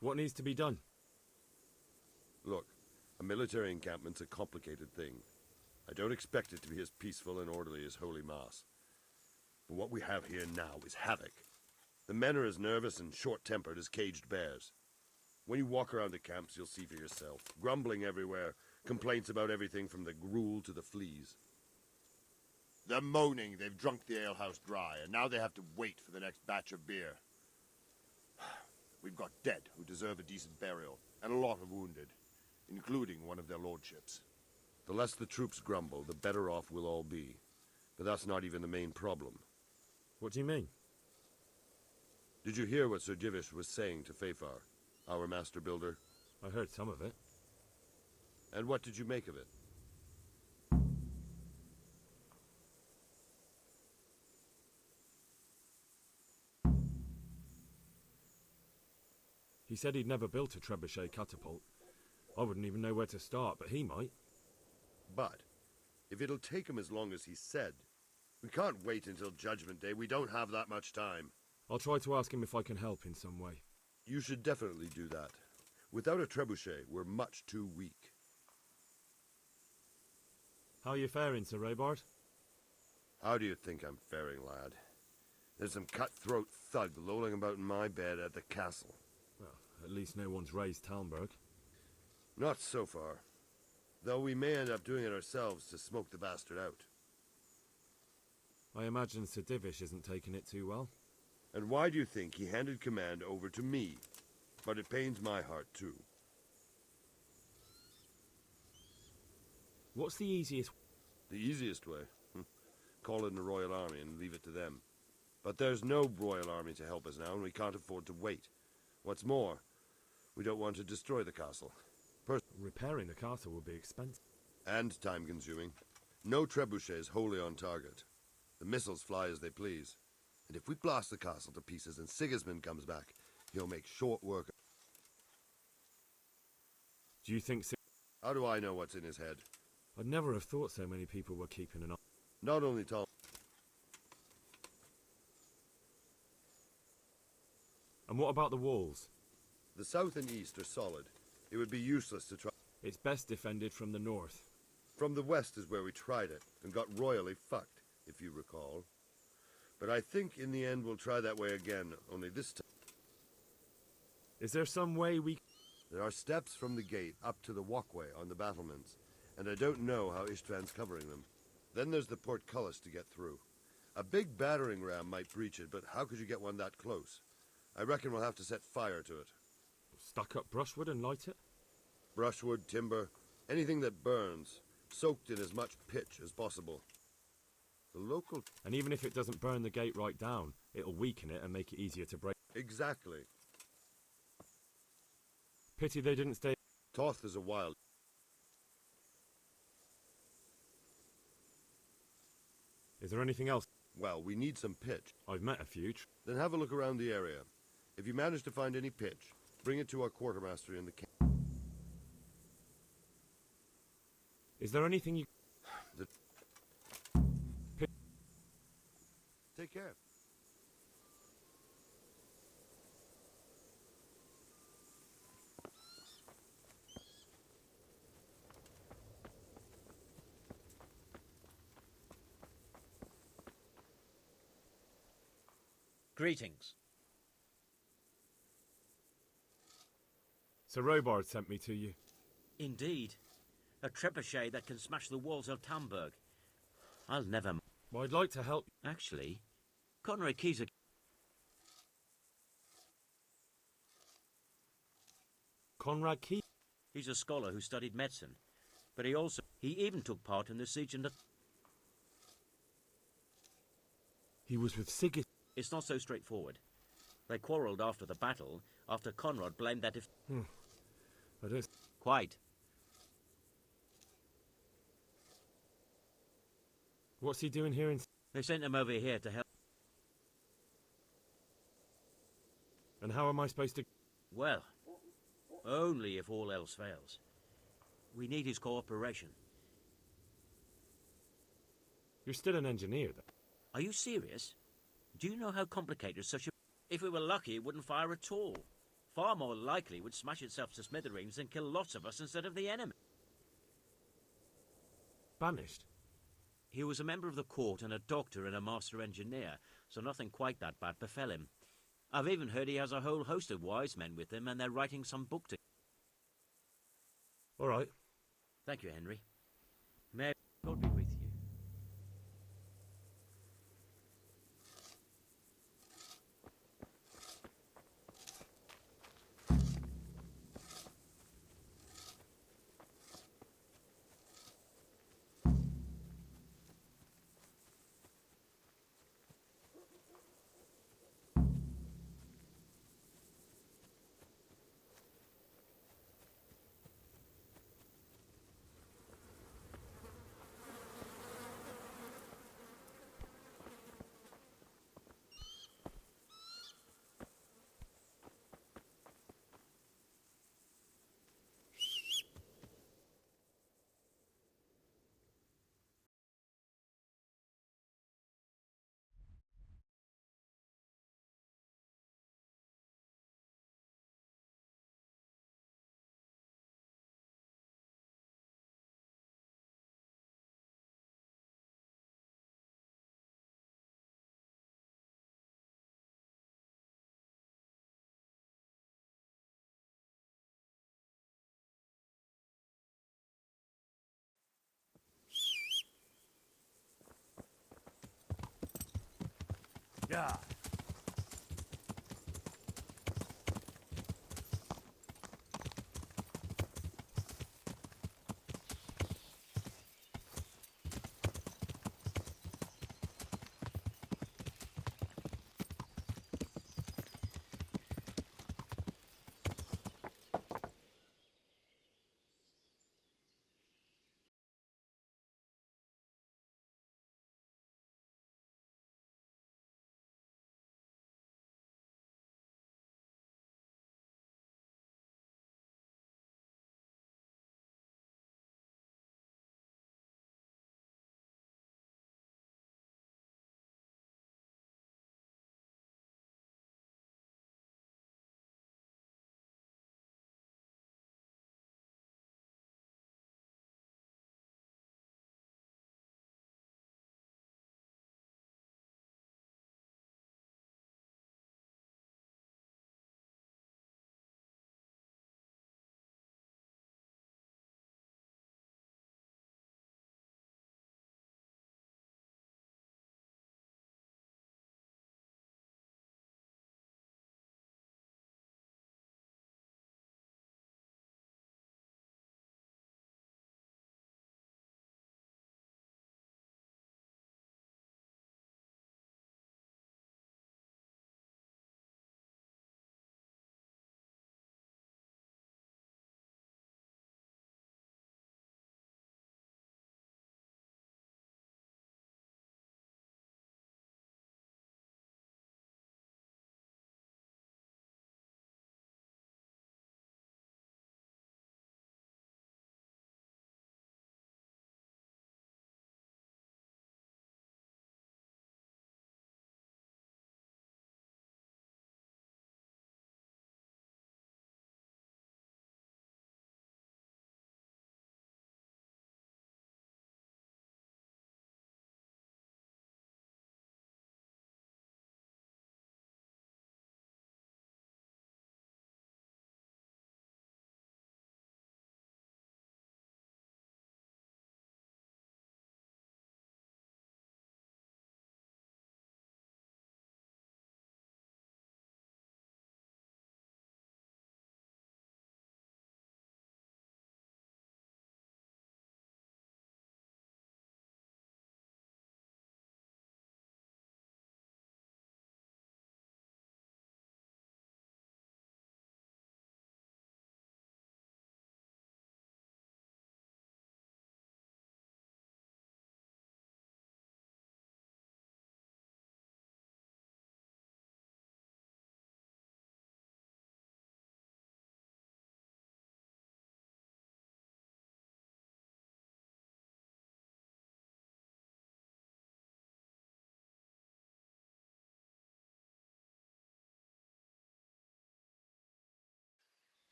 What needs to be done? Look, a military encampment's a complicated thing. I don't expect it to be as peaceful and orderly as Holy Mass. But what we have here now is havoc. The men are as nervous and short-tempered as caged bears. When you walk around the camps, you'll see for yourself. Grumbling everywhere, complaints about everything from the gruel to the fleas. They're moaning they've drunk the alehouse dry, and now they have to wait for the next batch of beer. We've got dead who deserve a decent burial, and a lot of wounded, including one of their lordships. The less the troops grumble, the better off we'll all be. But that's not even the main problem. What do you mean? Did you hear what Sir Divish was saying to Fafar, our master builder? I heard some of it. And what did you make of it? He said he'd never built a trebuchet catapult. I wouldn't even know where to start, but he might. But, if it'll take him as long as he said, we can't wait until Judgment Day. We don't have that much time. I'll try to ask him if I can help in some way. You should definitely do that. Without a trebuchet, we're much too weak. How are you faring, Sir Robard? How do you think I'm faring, lad? There's some cutthroat thug lolling about in my bed at the castle. Well, at least no one's raised Talmberg. Not so far. Though we may end up doing it ourselves to smoke the bastard out. I imagine Sir Divish isn't taking it too well. And why do you think he handed command over to me? But it pains my heart, too. What's the easiest... The easiest way? Call in the Royal Army and leave it to them. But there's no Royal Army to help us now, and we can't afford to wait. What's more, we don't want to destroy the castle. Repairing the castle will be expensive. And time-consuming. No trebuchet is wholly on target. The missiles fly as they please. And if we blast the castle to pieces and Sigismund comes back, he'll make short work. Do you think... How do I know what's in his head? I'd never have thought so many people were keeping an eye. Not only Tom. And what about the walls? The south and east are solid. It would be useless to try. It's best defended from the north. From the west is where we tried it, and got royally fucked, if you recall. But I think in the end we'll try that way again, only this time. Is there some way we... There are steps from the gate up to the walkway on the battlements, and I don't know how Ishtvan's covering them. Then there's the portcullis to get through. A big battering ram might breach it, but how could you get one that close? I reckon we'll have to set fire to it. Stuck up brushwood and light it? Brushwood, timber, anything that burns, soaked in as much pitch as possible. The local... And even if it doesn't burn the gate right down, it'll weaken it and make it easier to break. Exactly. Pity they didn't stay... Toth is a wild... Is there anything else? Well, we need some pitch. I've met a few. Then have a look around the area. If you manage to find any pitch, bring it to our quartermaster in the camp. Is there anything you... Take care. Greetings. Sir Robard sent me to you. Indeed. A trebuchet that can smash the walls of Talmberg. I'll never... Well, I'd like to help... Actually, KEISER... KONRAD KEISER? He's a scholar who studied medicine. But he even took part in the siege and... He was with Sigismund. It's not so straightforward. They quarrelled after the battle, after KONRAD blamed that if... I don't... Quite. What's he doing here in... They sent him over here to help. And how am I supposed to... Well, only if all else fails. We need his cooperation. You're still an engineer, though. Are you serious? Do you know how complicated such a... If we were lucky, it wouldn't fire at all. Far more likely, it would smash itself to smithereens and kill lots of us instead of the enemy. Banished? He was a member of the court and a doctor and a master engineer, so nothing quite that bad befell him. I've even heard he has a whole host of wise men with him, and they're writing some book to... All right. Thank you, Henry. May God be with you. Yeah.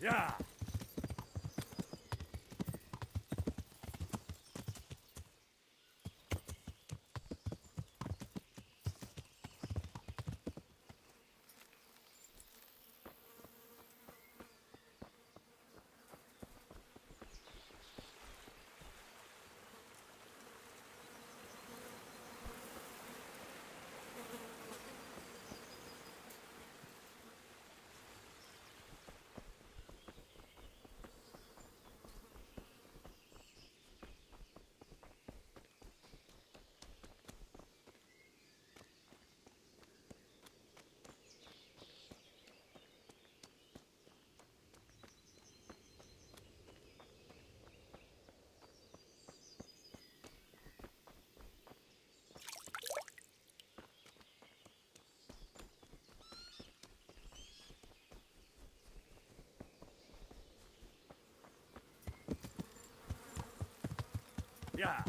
Yeah. Yeah.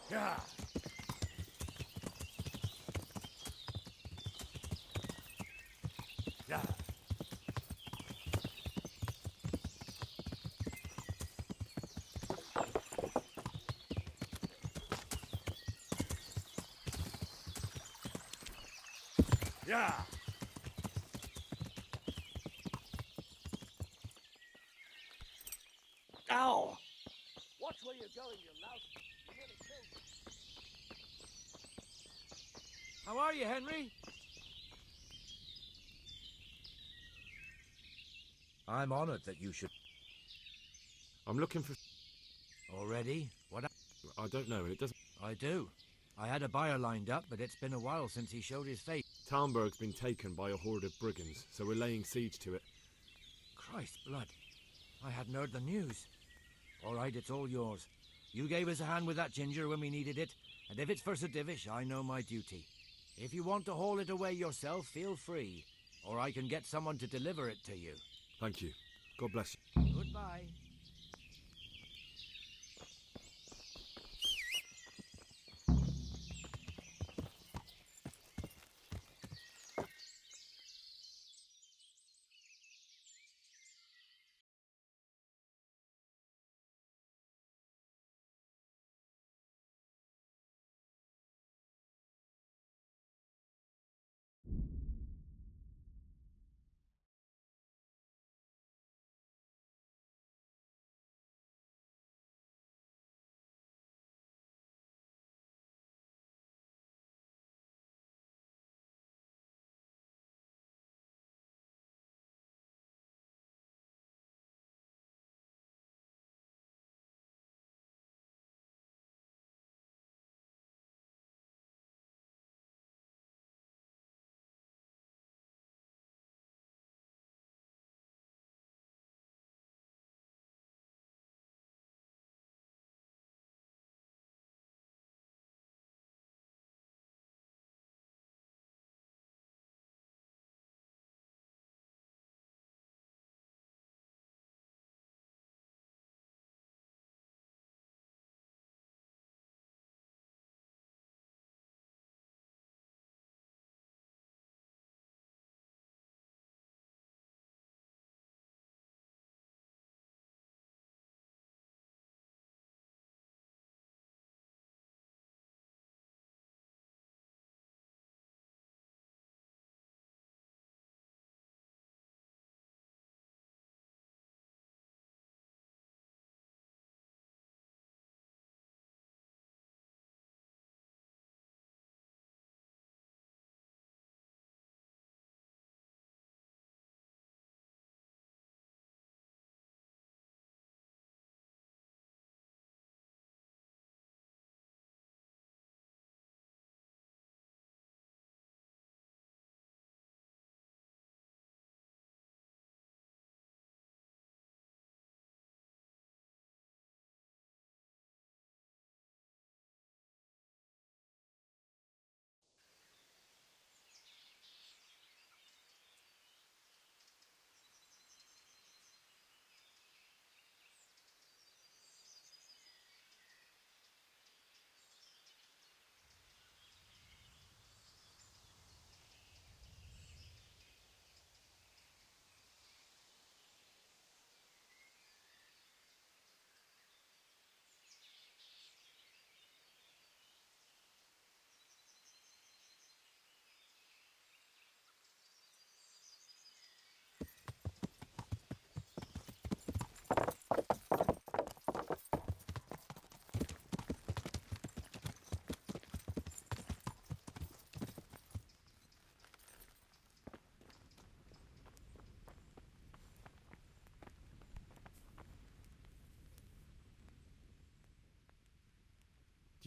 Yeah. Yeah. Yeah. Yeah. Ow! Watch where you're going, you louse. You nearly killed me. How are you, Henry? I'm honored that you should... I'm looking for... Already? What? I don't know, it doesn't... I do. I had a buyer lined up, but it's been a while since he showed his face. Talmberg's been taken by a horde of brigands, so we're laying siege to it. Christ blood. I hadn't heard the news. All right, it's all yours. You gave us a hand with that ginger when we needed it, and if it's for Sir Divish, I know my duty. If you want to haul it away yourself, feel free, or I can get someone to deliver it to you. Thank you. God bless you. Goodbye.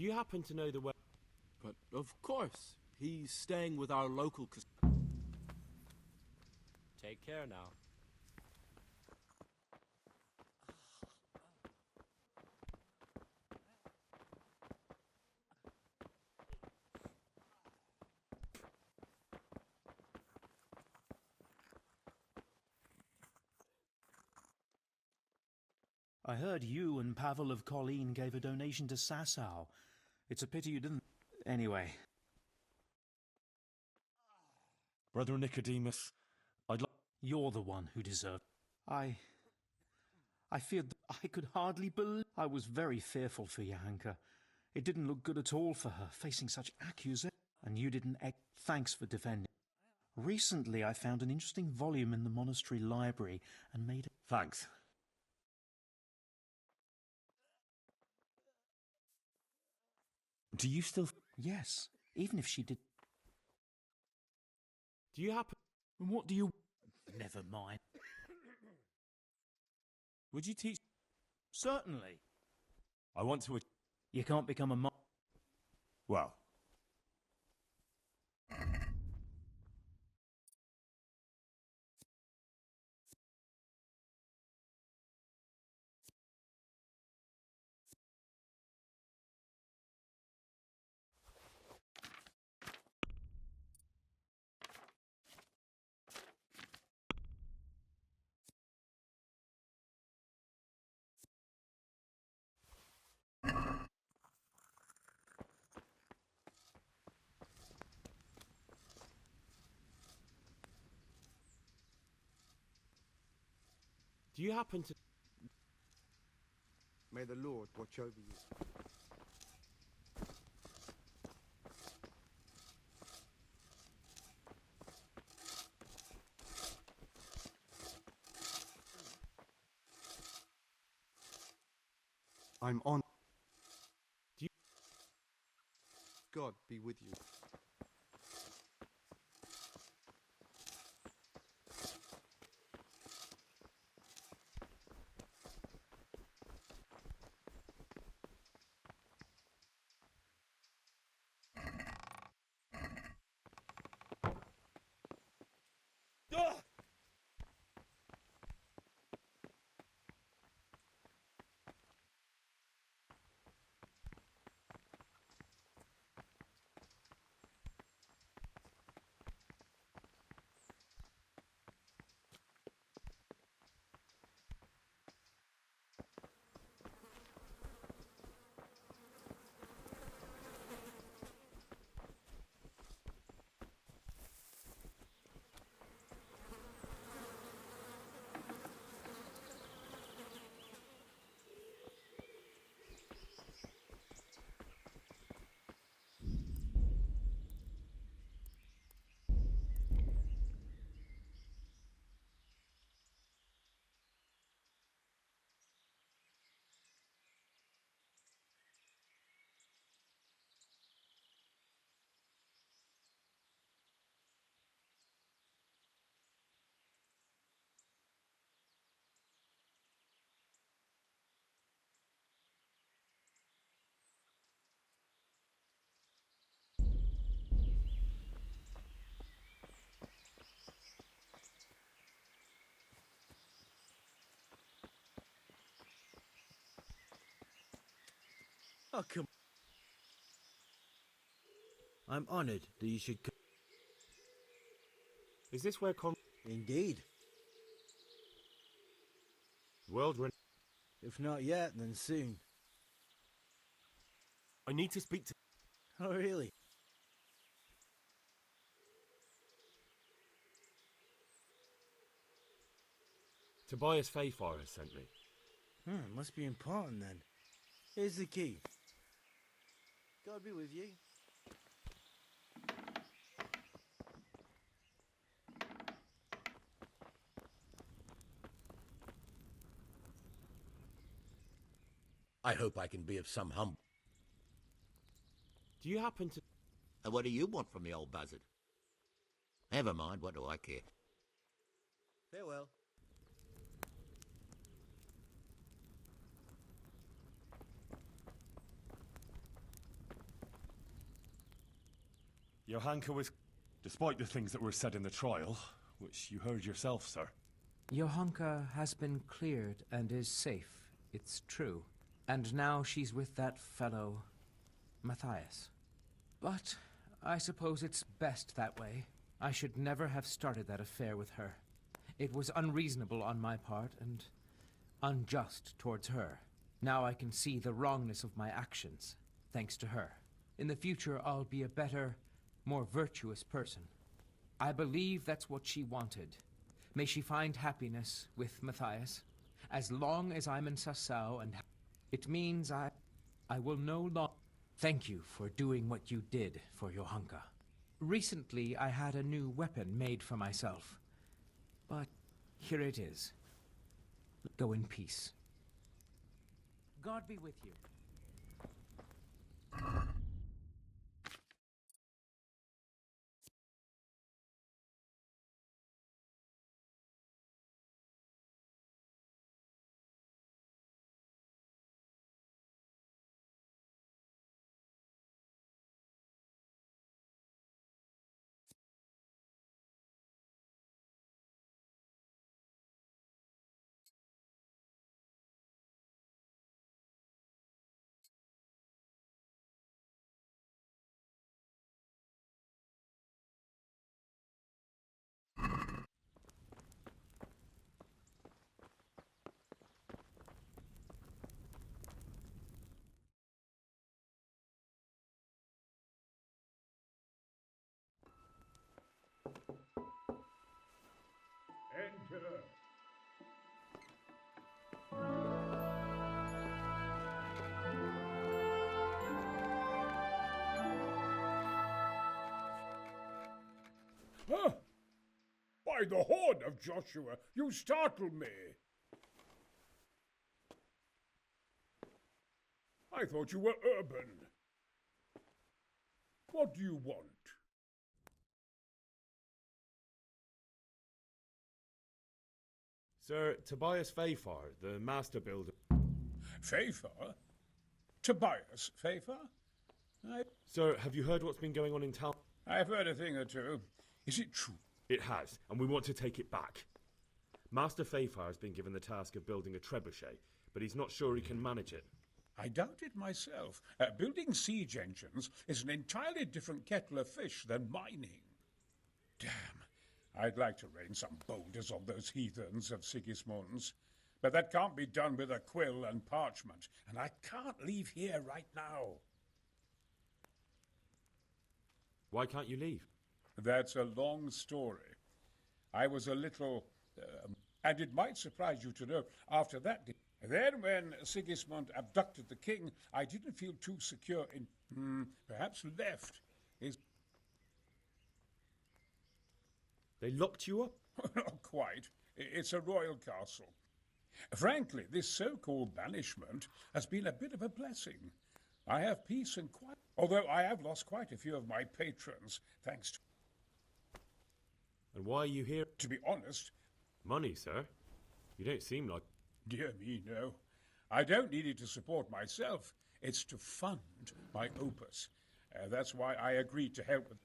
Do you happen to know the way? But of course, he's staying with our local Take care now. I heard you and Pavel of Colleen gave a donation to Sasau. It's a pity you didn't. Anyway. Brother Nicodemus, I'd like... You're the one who deserved. I feared that I could hardly believe. I was very fearful for Johanka. It didn't look good at all for her, facing such accusations. And you didn't. Thanks for defending. Recently, I found an interesting volume in the monastery library and made it. Thanks. Do you still... Yes, even if she did. Do you happen... What do you... Never mind. Would you teach... Certainly. I want to... You can't become a monk. Well... Do you happen to... May the Lord watch over you. I'm on. Do you... God be with you. Oh, come. I'm honoured that you should come. Is this where Indeed. World... If not yet, then soon. I need to speak to... Oh, really? Tobias Fayfire has sent me. Must be important then. Here's the key. God be with you. I hope I can be of some help. Do you happen to... And what do you want from the old buzzard? Never mind, what do I care? Farewell. Johanka was... Despite the things that were said in the trial, which you heard yourself, sir. Johanka has been cleared and is safe, it's true. And now she's with that fellow, Matthias. But I suppose it's best that way. I should never have started that affair with her. It was unreasonable on my part and unjust towards her. Now I can see the wrongness of my actions, thanks to her. In the future, I'll be a better, more virtuous person. I believe that's what she wanted. May she find happiness with Matthias. As long as I'm in Sassau, and it means I will no longer... Thank you for doing what you did for Johanka. Recently, I had a new weapon made for myself. But here it is. Go in peace. God be with you. Enter. Huh? By the horn of Joshua, you startled me. I thought you were urban. What do you want? Sir, Tobias Fafar, the master builder. Fafar? Tobias Fafar? Sir, have you heard what's been going on in town? I've heard a thing or two. Is it true? It has, and we want to take it back. Master Fafar has been given the task of building a trebuchet, but he's not sure he can manage it. I doubt it myself. Building siege engines is an entirely different kettle of fish than mining. Damn. I'd like to rain some boulders on those heathens of Sigismund's. But that can't be done with a quill and parchment, and I can't leave here right now. Why can't you leave? That's a long story. I was a little... and it might surprise you to know, after that... Then when Sigismund abducted the king, I didn't feel too secure in... perhaps left. They locked you up? Not quite. It's a royal castle. Frankly, this so-called banishment has been a bit of a blessing. I have peace and quiet, although I have lost quite a few of my patrons, thanks to... And why are you here? To be honest... Money, sir? You don't seem like... Dear me, no. I don't need it to support myself. It's to fund my opus. That's why I agreed to help with...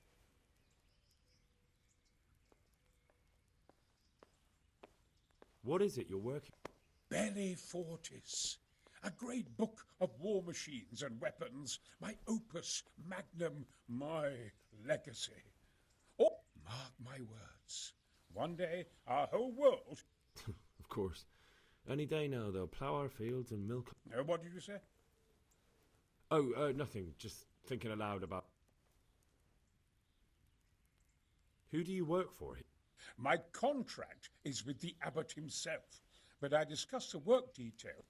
What is it you're working... Belli Fortis. A great book of war machines and weapons. My opus magnum, my legacy. Oh, mark my words. One day, our whole world... Of course. Any day now, they'll plough our fields and milk... What did you say? Oh, nothing. Just thinking aloud about... Who do you work for? My contract is with the abbot himself, but I discussed the work detail.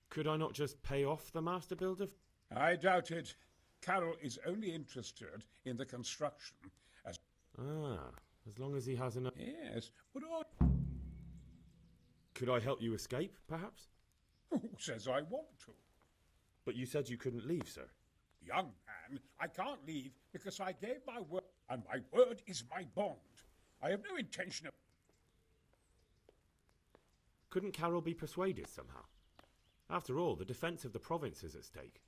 Could I not just pay off the master builder? I doubt it. Carol is only interested in the construction. As long as he has enough... Yes, but I... Could I help you escape, perhaps? Who says I want to? But you said you couldn't leave, sir. Young man, I can't leave because I gave my word, and my word is my bond. I have no intention of... Couldn't Carol be persuaded somehow? After all, the defence of the province is at stake.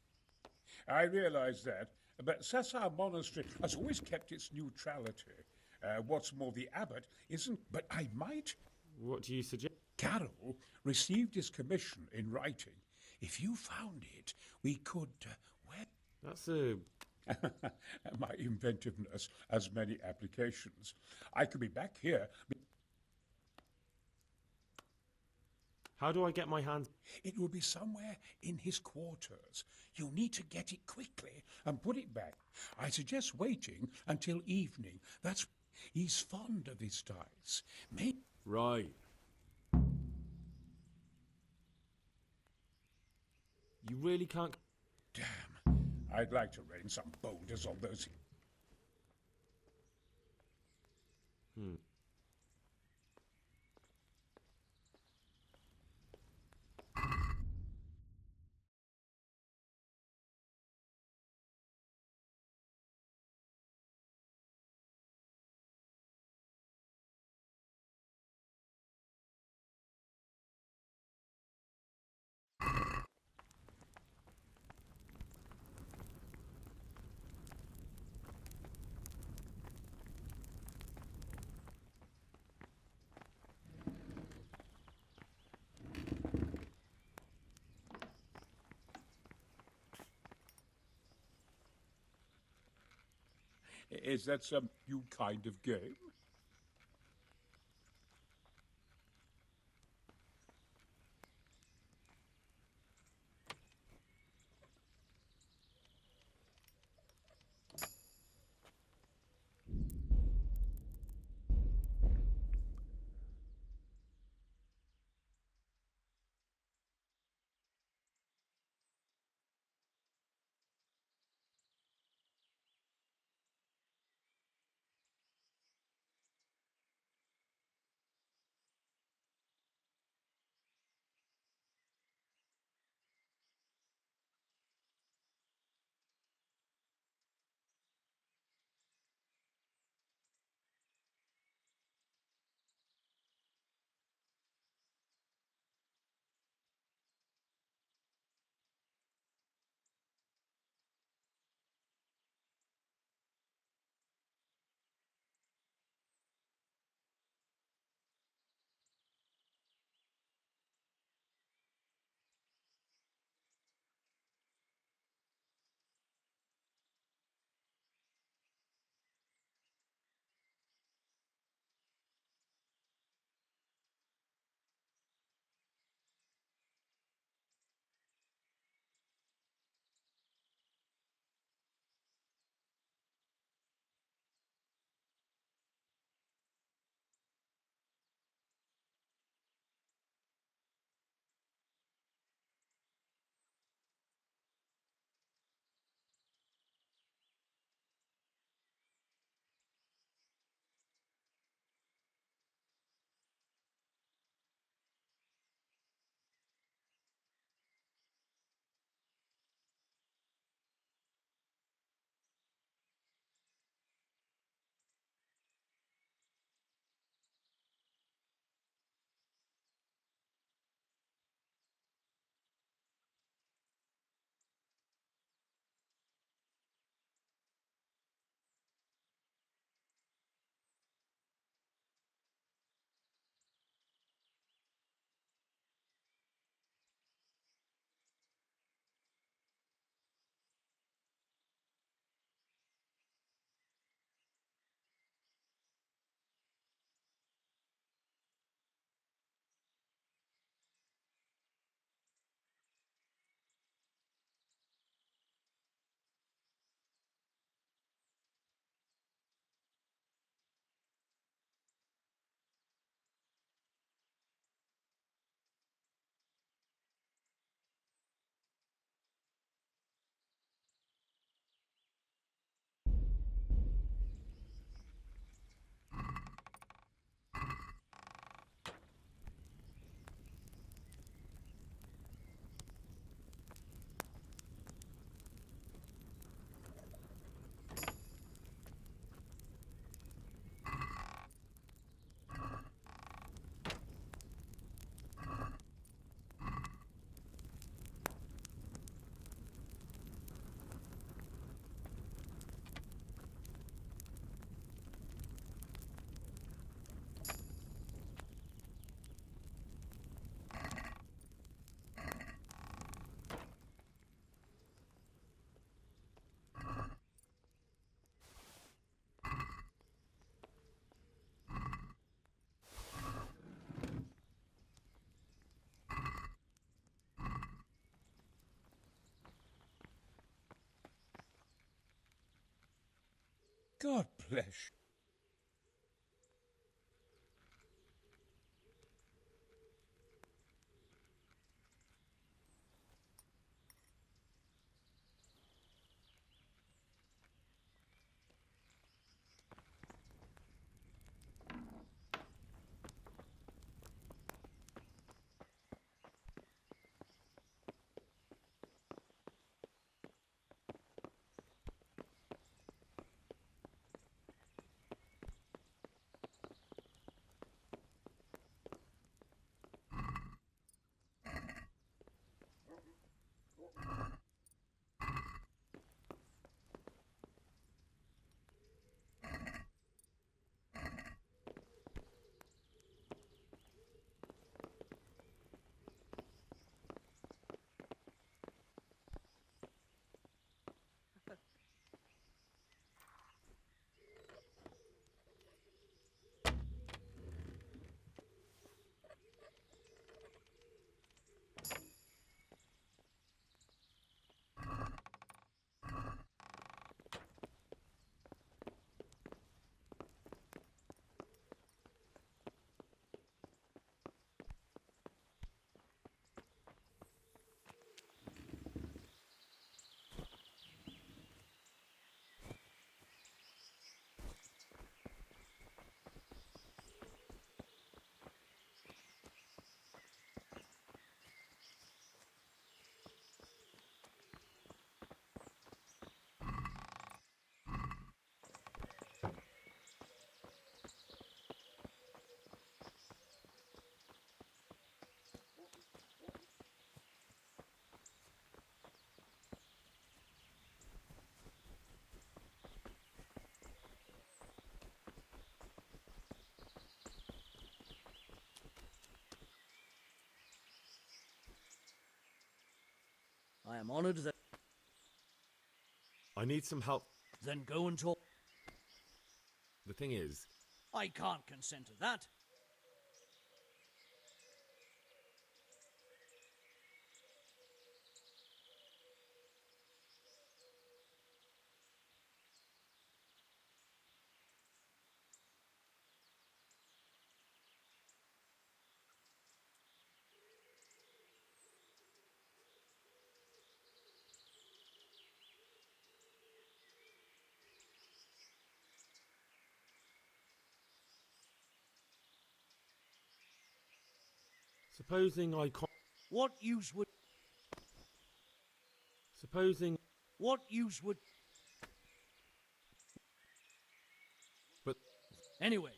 I realize that, but Cesar Monastery has always kept its neutrality. What's more, the abbot isn't, but I might... What do you suggest? Carroll received his commission in writing. If you found it, we could... That's a... My inventiveness has many applications. I could be back here... How do I get my hands... It will be somewhere in his quarters. You'll need to get it quickly and put it back. I suggest waiting until evening. That's... He's fond of his dice. Right. You really can't... Damn. I'd like to rain some boulders on those... Is that some new kind of game? God bless you. I am honored that... I need some help. Then go and talk. The thing is, I can't consent to that. supposing I con- What use would... Supposing... What use would... But... Anyway.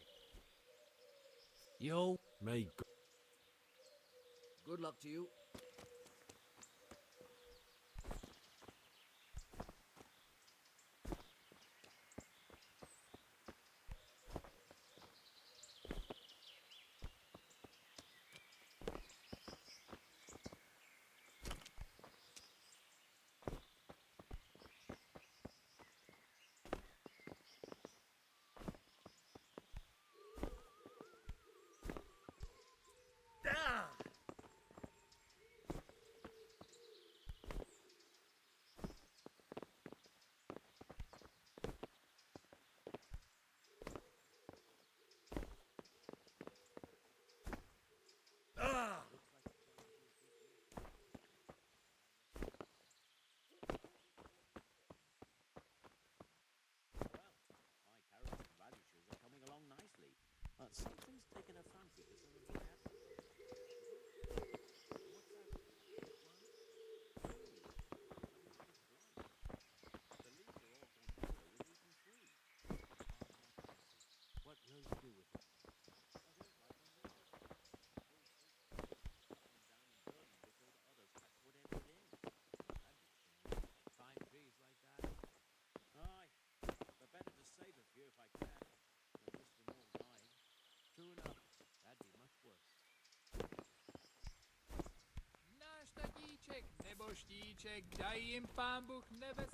Yo. May God... Good luck to you. Something's taken a fancy to some of the apples. The leaves are all gone yellow with eaten fruit. What will you do with it? I don't like them there. Down and burn them before the others catch whatever it is. That'd be a shame. Fine trees like that. Aye, but better to save a few if I can, than risk them all dying. True enough. That'd be much worse. Náš tatíček nebo štíček, daj jim pán Bůh nebes...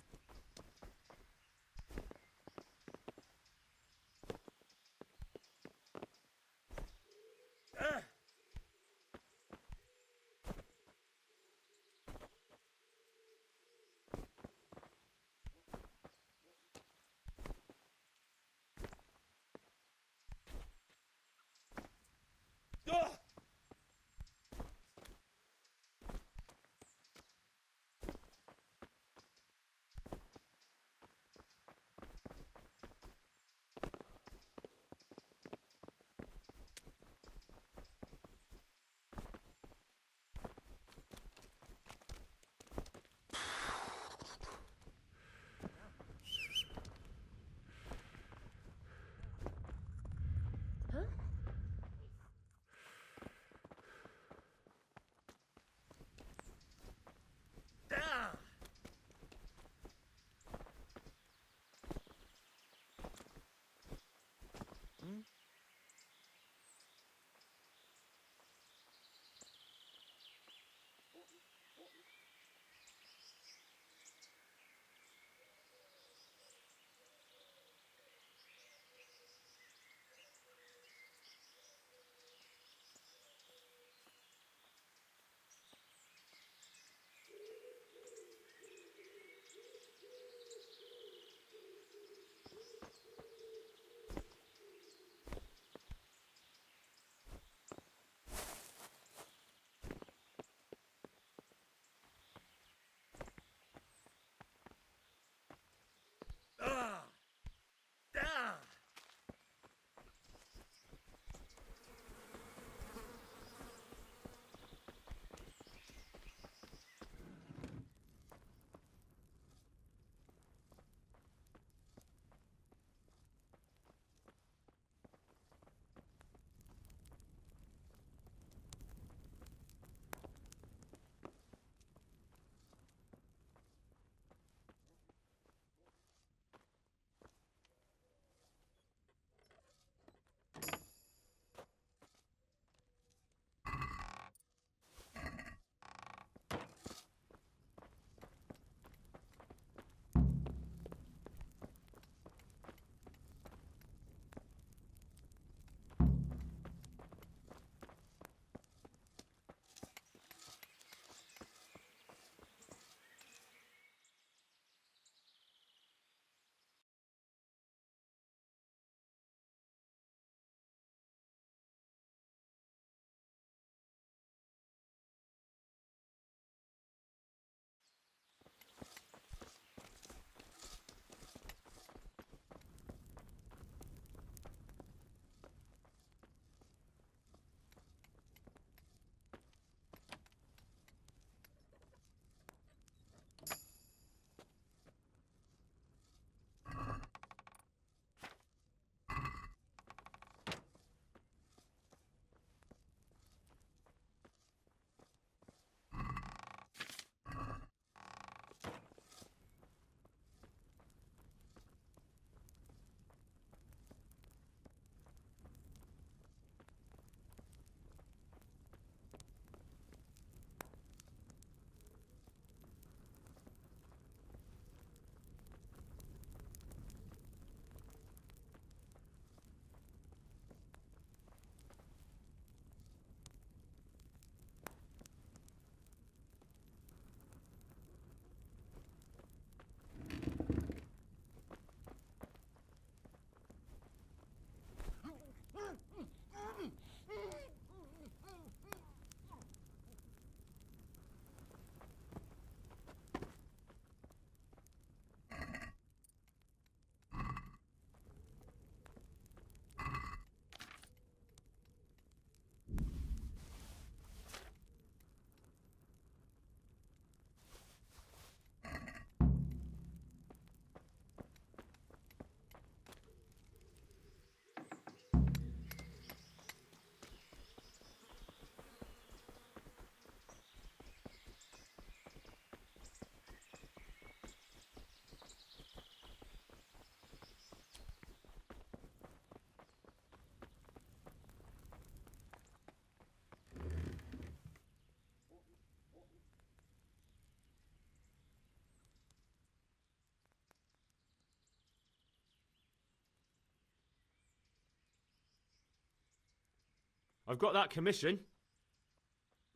I've got that commission.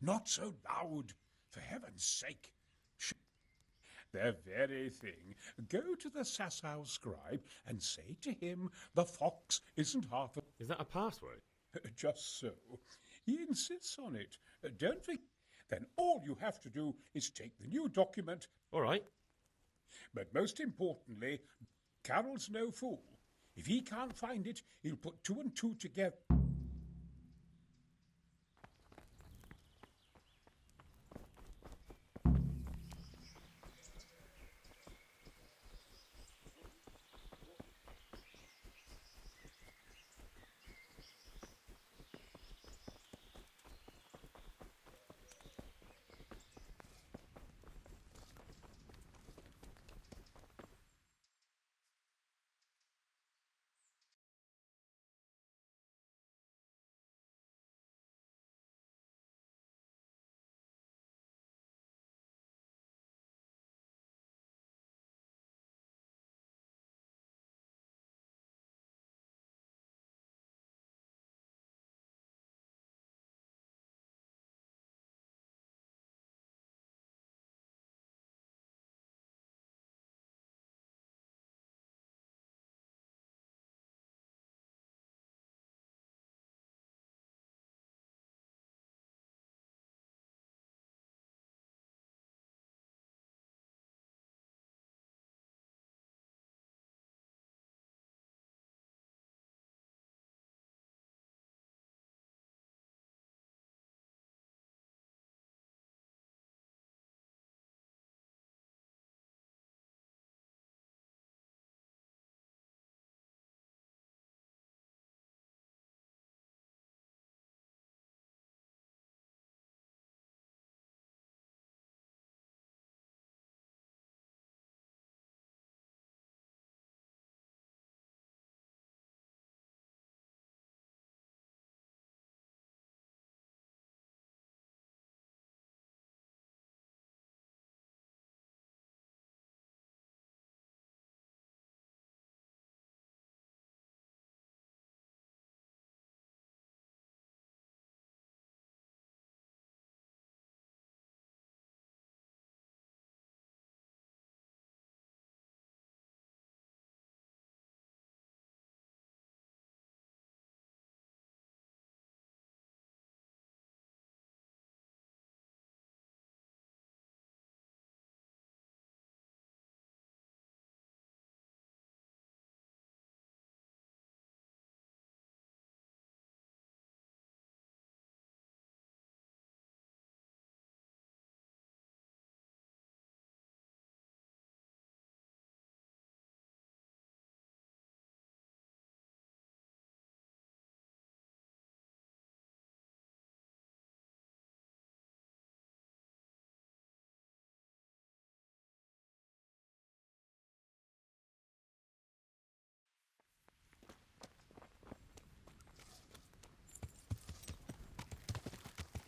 Not so loud, for heaven's sake. The very thing. Go to the Sasau scribe and say to him, the fox isn't half a... Is that a password? Just so. He insists on it. Don't forget. Then all you have to do is take the new document. All right. But most importantly, Carol's no fool. If he can't find it, he'll put 2 and 2 together.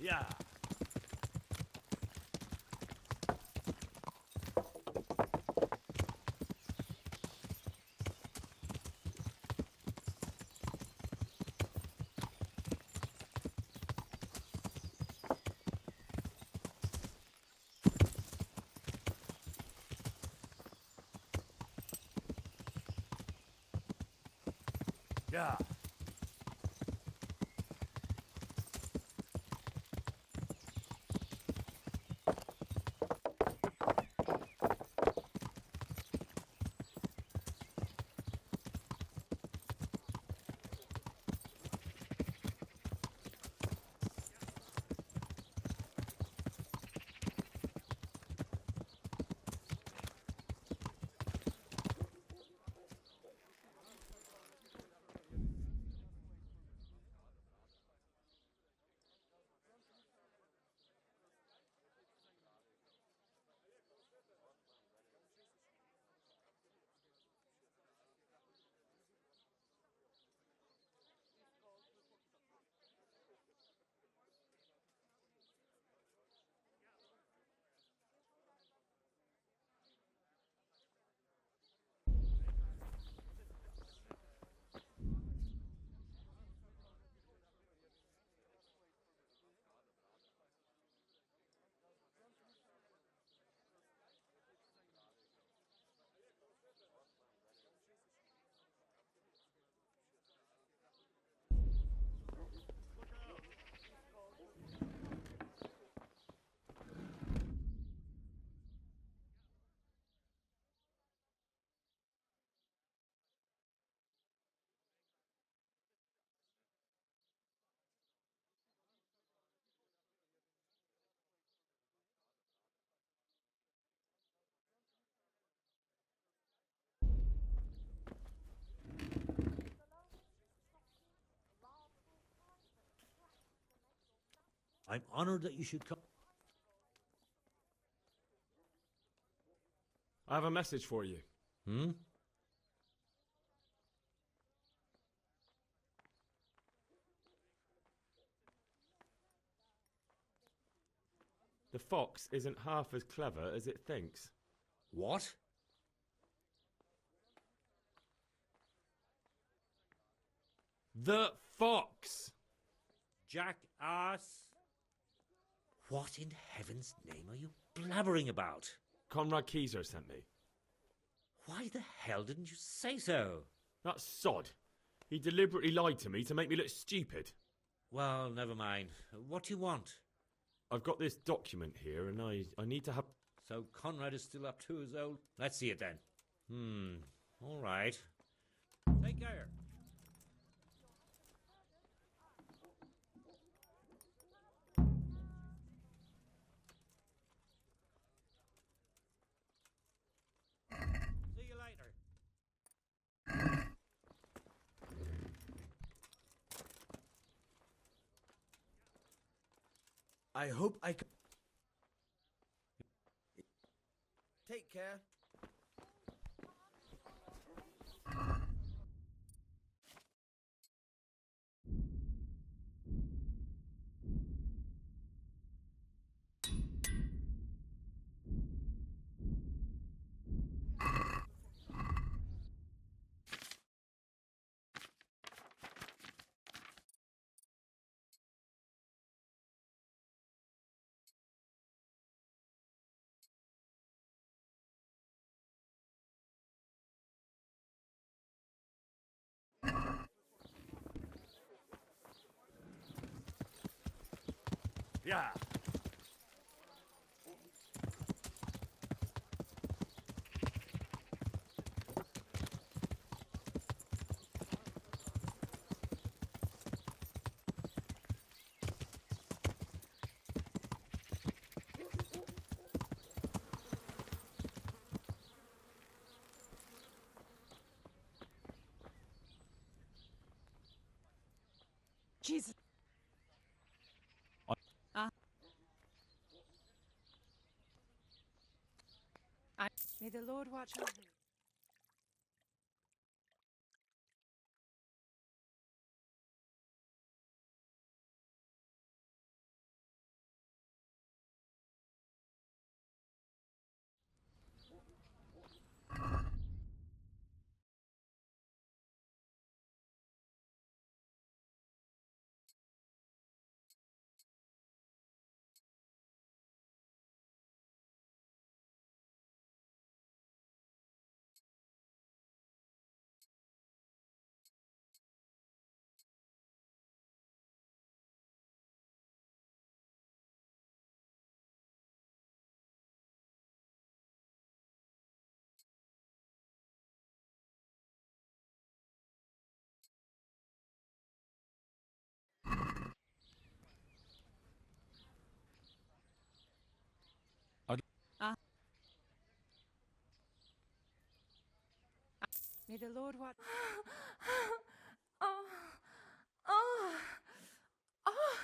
Yeah. Yeah. I'm honored that you should come. I have a message for you. Hmm? The fox isn't half as clever as it thinks. What? The fox! Jackass! What in heaven's name are you blabbering about? KONRAD KEISER sent me. Why the hell didn't you say so? That sod. He deliberately lied to me to make me look stupid. Well, never mind. What do you want? I've got this document here and I need to have... So Conrad is still up to his old... Let's see it then. All right. Take care. See you later. I hope I can... Take care. Yeah. Jesus. May the Lord watch over you. May the Lord watch. Oh, oh, oh, oh.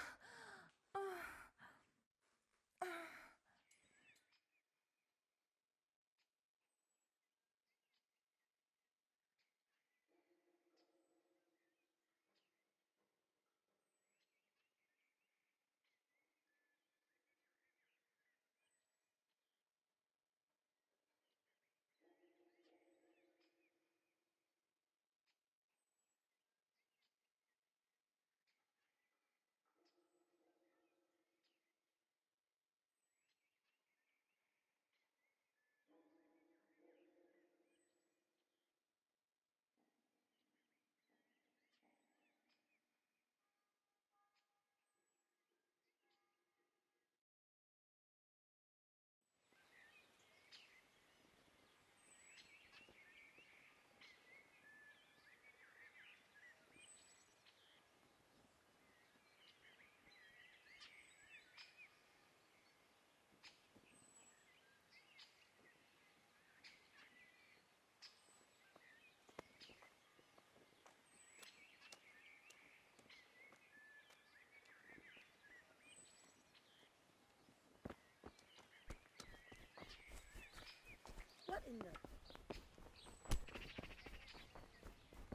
in there?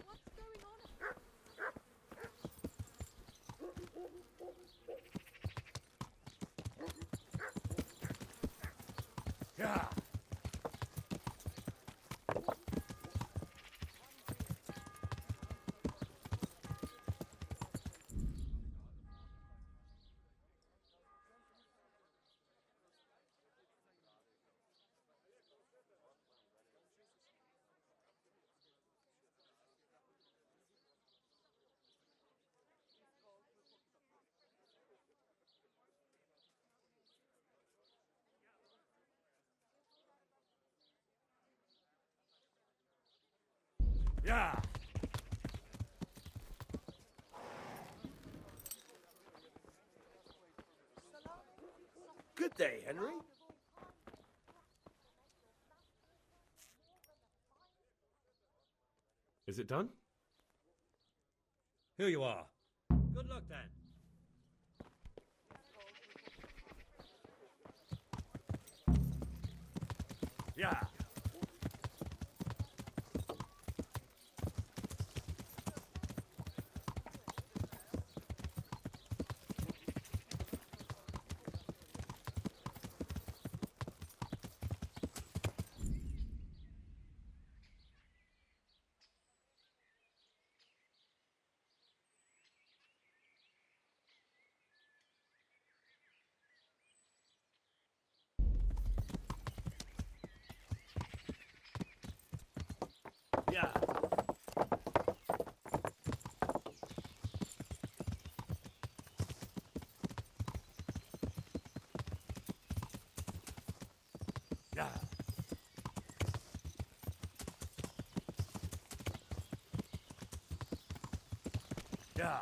What's going on? Yeah. Yeah. Good day, Henry. Is it done? Here you are. Good luck then. Yeah. Yeah. Yeah. Yeah.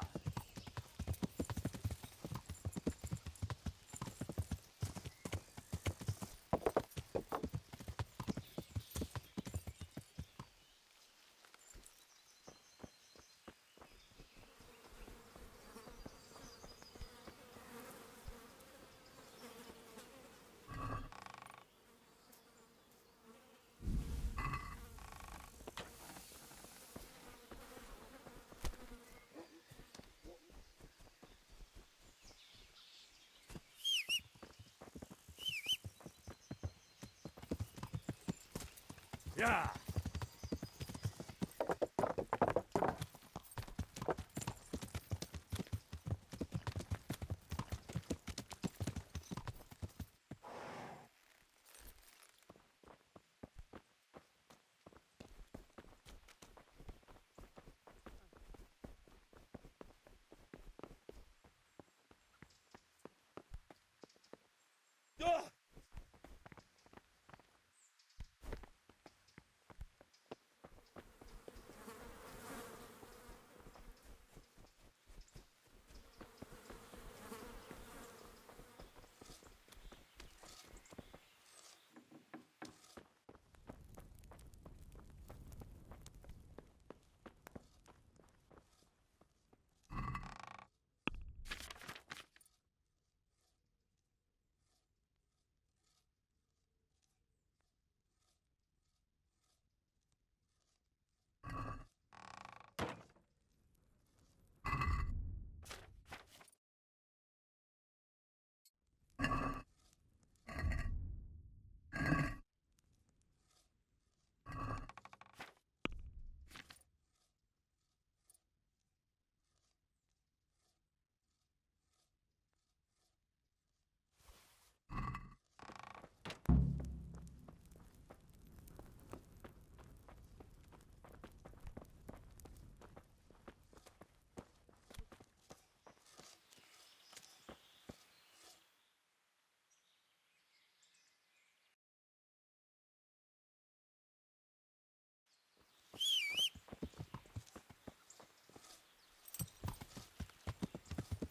Yeah. Ah!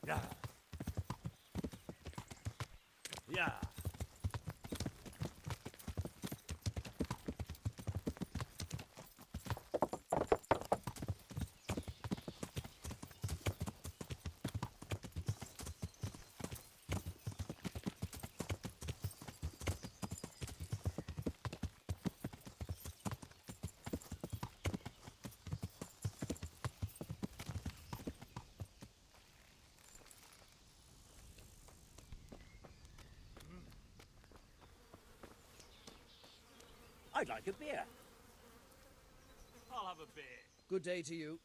Yeah. Yeah. I'd like a beer. I'll have a beer. Good day to you.